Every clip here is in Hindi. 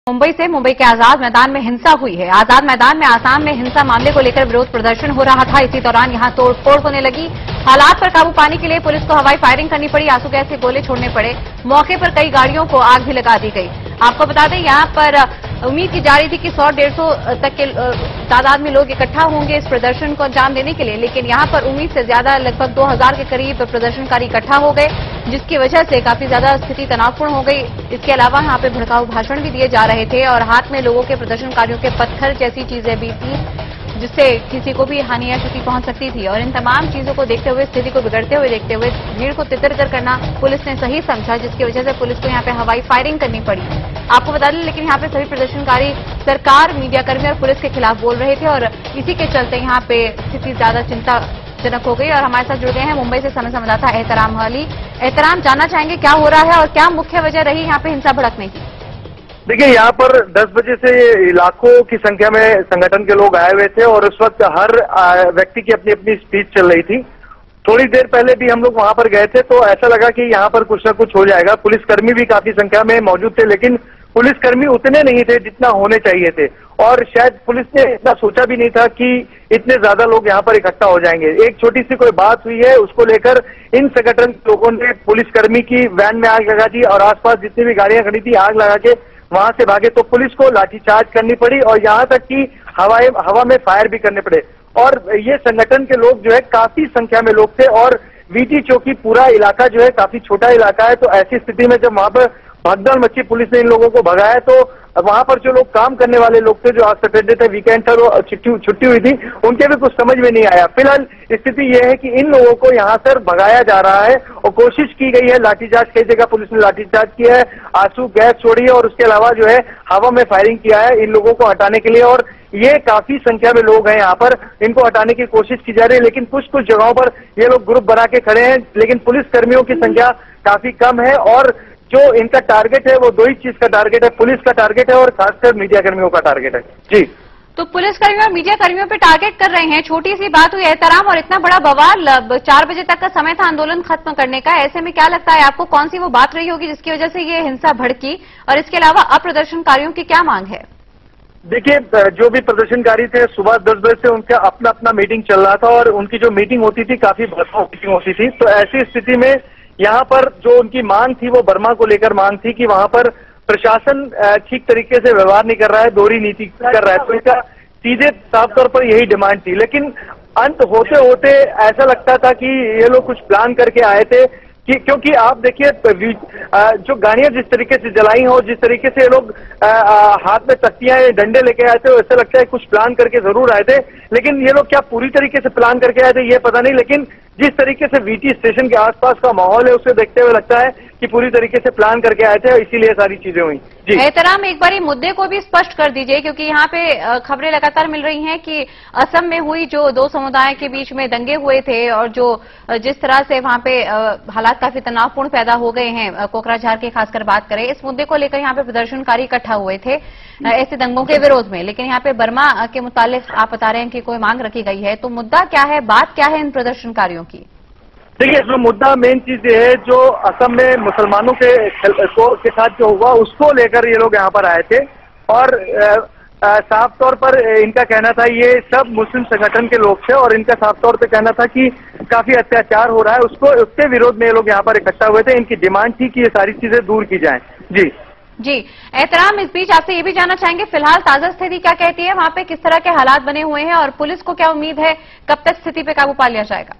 मुंबई से मुंबई के आजाद मैदान में हिंसा हुई है। आजाद मैदान में आसाम में हिंसा मामले को लेकर विरोध प्रदर्शन हो रहा था। इसी दौरान यहां तोड़फोड़ होने लगी। हालात पर काबू पाने के लिए पुलिस को हवाई फायरिंग करनी पड़ी, आंसू गैस के गोले छोड़ने पड़े। मौके पर कई गाड़ियों को आग भी लगा दी गई। आपको बता दें, यहां पर उम्मीद की जा रही थी कि 100-150 तक के तादाद में लोग इकट्ठा होंगे इस प्रदर्शन को अंजाम देने के लिए, लेकिन यहां पर उम्मीद से ज्यादा लगभग 2000 के करीब प्रदर्शनकारी इकट्ठा हो गए, जिसकी वजह से काफी ज्यादा स्थिति तनावपूर्ण हो गई। इसके अलावा यहां पे भड़काऊ भाषण भी दिए जा रहे थे और हाथ में लोगों के प्रदर्शनकारियों के पत्थर जैसी चीजें भी थी, जिससे किसी को भी हानि या क्षति पहुंच सकती थी। और इन तमाम चीजों को देखते हुए, स्थिति को बिगड़ते हुए देखते हुए भीड़ को तितर करना पुलिस ने सही समझा, जिसकी वजह से पुलिस को यहां पे हवाई फायरिंग करनी पड़ी। आपको बता दें, लेकिन यहां पे सभी प्रदर्शनकारी सरकार, मीडियाकर्मी और पुलिस के खिलाफ बोल रहे थे और इसी के चलते यहां पे स्थिति ज्यादा चिंताजनक हो गई। और हमारे साथ जुड़ गए हैं मुंबई से समय संवाददाता एहतराम वाली। एहतराम, जानना चाहेंगे क्या हो रहा है और क्या मुख्य वजह रही यहाँ पे हिंसा भड़कने की? देखिए, यहाँ पर 10 बजे से लाखों की संख्या में संगठन के लोग आए हुए थे और उस वक्त हर व्यक्ति की अपनी अपनी स्पीच चल रही थी। थोड़ी देर पहले भी हम लोग वहां पर गए थे तो ऐसा लगा कि यहाँ पर कुछ ना कुछ हो जाएगा। पुलिसकर्मी भी काफी संख्या में मौजूद थे, लेकिन पुलिसकर्मी उतने नहीं थे जितना होने चाहिए थे और शायद पुलिस ने इतना सोचा भी नहीं था कि इतने ज्यादा लोग यहाँ पर इकट्ठा हो जाएंगे। एक छोटी सी कोई बात हुई है, उसको लेकर इन संगठन के लोगों ने पुलिसकर्मी की वैन में आग लगा दी और आसपास जितनी भी गाड़ियां खड़ी थी आग लगा के वहां से भागे, तो पुलिस को लाठीचार्ज करनी पड़ी और यहाँ तक कि हवा में फायर भी करने पड़े। और ये संगठन के लोग जो है काफी संख्या में लोग थे और वीटी चौकी पूरा इलाका जो है काफी छोटा इलाका है, तो ऐसी स्थिति में जब वहां पर भगदड़ मची, पुलिस ने इन लोगों को भगाया, तो वहां पर जो लोग काम करने वाले लोग थे, जो आज सैटरडे थे, वीकेंड था, वो छुट्टी हुई थी, उनके भी कुछ समझ में नहीं आया। फिलहाल स्थिति यह है कि इन लोगों को यहाँ से भगाया जा रहा है और कोशिश की गई है, लाठीचार्ज कई जगह पुलिस ने लाठीचार्ज किया है, आंसू गैस छोड़ी है और उसके अलावा जो है हवा में फायरिंग किया है इन लोगों को हटाने के लिए। और ये काफी संख्या में लोग हैं यहाँ पर, इनको हटाने की कोशिश की जा रही है, लेकिन कुछ जगहों पर ये लोग ग्रुप बना के खड़े हैं, लेकिन पुलिसकर्मियों की संख्या काफी कम है और जो इनका टारगेट है वो दो ही चीज का टारगेट है, पुलिस का टारगेट है और खासकर मीडिया कर्मियों का टारगेट है। जी, तो पुलिसकर्मियों और मीडिया कर्मियों पे टारगेट कर रहे हैं। छोटी सी बात हुई एहतराम, और इतना बड़ा बवाल, 4 बजे तक का समय था आंदोलन खत्म करने का। ऐसे में क्या लगता है आपको, कौन सी वो बात रही होगी जिसकी वजह से ये हिंसा भड़की, और इसके अलावा अब प्रदर्शनकारियों की क्या मांग है? देखिए, जो भी प्रदर्शनकारी थे सुबह 10 बजे से उनका अपना अपना मीटिंग चल रहा था और उनकी जो मीटिंग होती थी काफी भरपूर मीटिंग होती थी, तो ऐसी स्थिति में यहाँ पर जो उनकी मांग थी वो बर्मा को लेकर मांग थी कि वहां पर प्रशासन ठीक तरीके से व्यवहार नहीं कर रहा है, दोहरी नीति कर रहा है, तो इसका सीधे साफ तौर पर यही डिमांड थी। लेकिन अंत होते होते ऐसा लगता था कि ये लोग कुछ प्लान करके आए थे क्योंकि आप देखिए जो गाड़ियां जिस तरीके से जलाई हो, जिस तरीके से ये लोग हाथ में तख्तियां डंडे लेके आए थे, ऐसा लगता है कुछ प्लान करके जरूर आए थे। लेकिन ये लोग क्या पूरी तरीके से प्लान करके आए थे ये पता नहीं, लेकिन जिस तरीके से वीटी स्टेशन के आसपास का माहौल है उसे देखते हुए लगता है कि पूरी तरीके से प्लान करके आए थे और इसीलिए सारी चीजें हुई। जी एहतराम, एक बार मुद्दे को भी स्पष्ट कर दीजिए, क्योंकि यहाँ पे खबरें लगातार मिल रही हैं कि असम में हुई जो दो समुदाय के बीच में दंगे हुए थे और जो जिस तरह से वहां पे हालात काफी तनावपूर्ण पैदा हो गए हैं, कोकराझार की खासकर बात करें, इस मुद्दे को लेकर यहाँ पे प्रदर्शनकारी इकट्ठा हुए थे ऐसे दंगों के विरोध में। लेकिन यहाँ पे बर्मा के मुतालिक आप बता रहे हैं कि कोई मांग रखी गई है, तो मुद्दा क्या है, बात क्या है इन प्रदर्शनकारियों की? देखिए, इसमें मुद्दा मेन चीज ये है, जो असम में मुसलमानों के साथ जो हुआ उसको लेकर ये लोग यहाँ पर आए थे और साफ तौर पर इनका कहना था, ये सब मुस्लिम संगठन के लोग थे और इनका साफ तौर पे कहना था कि काफी अत्याचार हो रहा है, उसके विरोध में ये लोग यहाँ पर इकट्ठा हुए थे। इनकी डिमांड थी कि ये सारी चीजें दूर की जाएं। जी एहतराम, इस बीच आपसे ये भी जानना चाहेंगे फिलहाल ताजा स्थिति क्या कहती है, वहां पे किस तरह के हालात बने हुए हैं और पुलिस को क्या उम्मीद है, कब तक स्थिति पे काबू पा लिया जाएगा?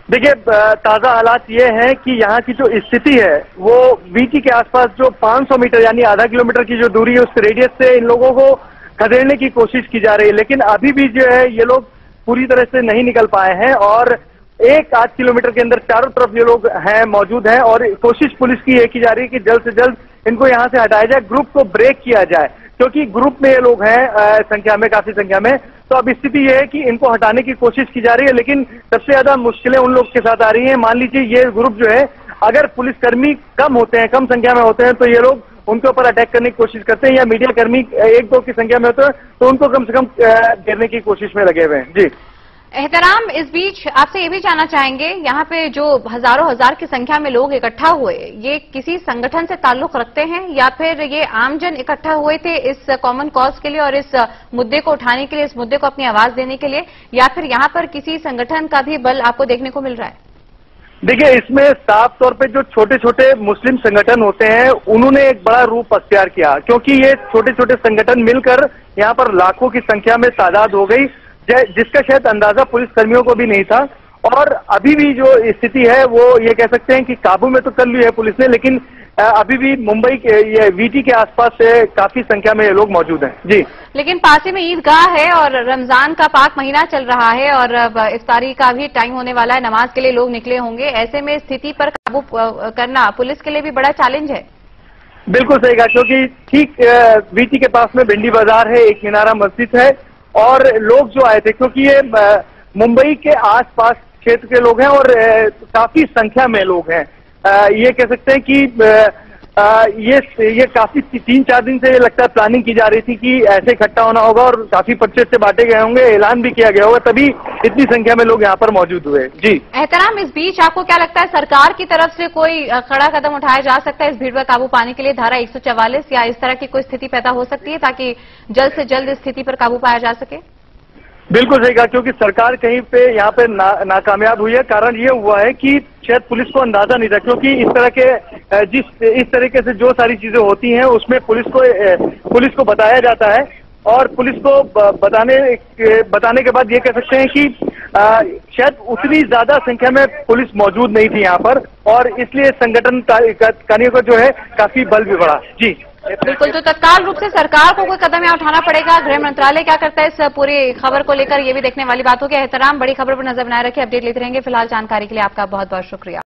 देखिए, ताजा हालात ये हैं कि यहाँ की जो स्थिति है वो वीटी के आसपास जो 500 मीटर यानी आधा किलोमीटर की जो दूरी है उस रेडियस से इन लोगों को खदेड़ने की कोशिश की जा रही है, लेकिन अभी भी जो है ये लोग पूरी तरह से नहीं निकल पाए हैं और 1-8 किलोमीटर के अंदर चारों तरफ ये लोग हैं मौजूद हैं और कोशिश पुलिस की ये की जा रही है कि जल्द से जल्द इनको यहाँ से हटाया जाए, ग्रुप को ब्रेक किया जाए, क्योंकि ग्रुप में ये लोग हैं संख्या में, काफी संख्या में। तो अब स्थिति यह है कि इनको हटाने की कोशिश की जा रही है, लेकिन सबसे ज्यादा मुश्किलें उन लोग के साथ आ रही हैं। मान लीजिए ये ग्रुप जो है, अगर पुलिसकर्मी कम होते हैं, कम संख्या में होते हैं, तो ये लोग उनके ऊपर अटैक करने की कोशिश करते हैं, या मीडिया कर्मी 1-2 की संख्या में होते हैं तो उनको कम से कम घेरने की कोशिश में लगे हुए हैं। जी एहतराम, इस बीच आपसे ये भी जानना चाहेंगे, यहाँ पे जो हजारों हजार की संख्या में लोग इकट्ठा हुए, ये किसी संगठन से ताल्लुक रखते हैं या फिर ये आमजन इकट्ठा हुए थे इस कॉमन कॉज के लिए और इस मुद्दे को उठाने के लिए, इस मुद्दे को अपनी आवाज देने के लिए, या फिर यहाँ पर किसी संगठन का भी बल आपको देखने को मिल रहा है? देखिए, इसमें साफ तौर पे जो छोटे छोटे मुस्लिम संगठन होते हैं उन्होंने एक बड़ा रूप अख्तियार किया, क्योंकि ये छोटे छोटे संगठन मिलकर यहाँ पर लाखों की संख्या में तादाद हो गई, जिसका शायद अंदाजा पुलिसकर्मियों को भी नहीं था। और अभी भी जो स्थिति है वो ये कह सकते हैं कि काबू में तो कर ली है पुलिस ने, लेकिन अभी भी मुंबई के ये वीटी के आसपास से काफी संख्या में ये लोग मौजूद हैं। जी, लेकिन पास ही में ईदगाह है और रमजान का पाक महीना चल रहा है और इफ्तारी का भी टाइम होने वाला है, नमाज के लिए लोग निकले होंगे। ऐसे में स्थिति पर काबू करना पुलिस के लिए भी बड़ा चैलेंज है। बिल्कुल सही कहा, क्योंकि ठीक वीटी के पास में भिंडी बाजार है, एक मीनारा मस्जिद है और लोग जो आए थे, क्योंकि ये मुंबई के आसपास क्षेत्र के लोग हैं और काफी संख्या में लोग हैं। ये कह सकते हैं कि ये काफी 3-4 दिन से ये लगता है प्लानिंग की जा रही थी कि ऐसे इकट्ठा होना होगा और काफी पर्चे से बांटे गए होंगे, ऐलान भी किया गया होगा, तभी इतनी संख्या में लोग यहाँ पर मौजूद हुए। जी एहतराम, इस बीच आपको क्या लगता है सरकार की तरफ से कोई कड़ा कदम उठाया जा सकता है इस भीड़ पर काबू पाने के लिए? धारा 144 या इस तरह की कोई स्थिति पैदा हो सकती है ताकि जल्द से जल्द इस स्थिति पर काबू पाया जा सके? बिल्कुल सही कहा, क्योंकि सरकार कहीं पे यहाँ पे नाकामयाब हुई है। कारण ये हुआ है कि शायद पुलिस को अंदाजा नहीं था, क्योंकि इस तरीके से जो सारी चीजें होती हैं उसमें पुलिस को बताया जाता है और पुलिस को बताने के बाद ये कह सकते हैं कि शायद उतनी ज्यादा संख्या में पुलिस मौजूद नहीं थी यहाँ पर और इसलिए संगठन कार्यों का जो है काफी बल भी बढ़ा। जी बिल्कुल, तो तत्काल रूप से सरकार को कोई कदम यहाँ उठाना पड़ेगा। गृह मंत्रालय क्या करता है इस पूरी खबर को लेकर, ये भी देखने वाली बात होगी। एहतराम, बड़ी खबर पर नजर बनाए रखिए, अपडेट लेते रहेंगे। फिलहाल जानकारी के लिए आपका बहुत बहुत शुक्रिया।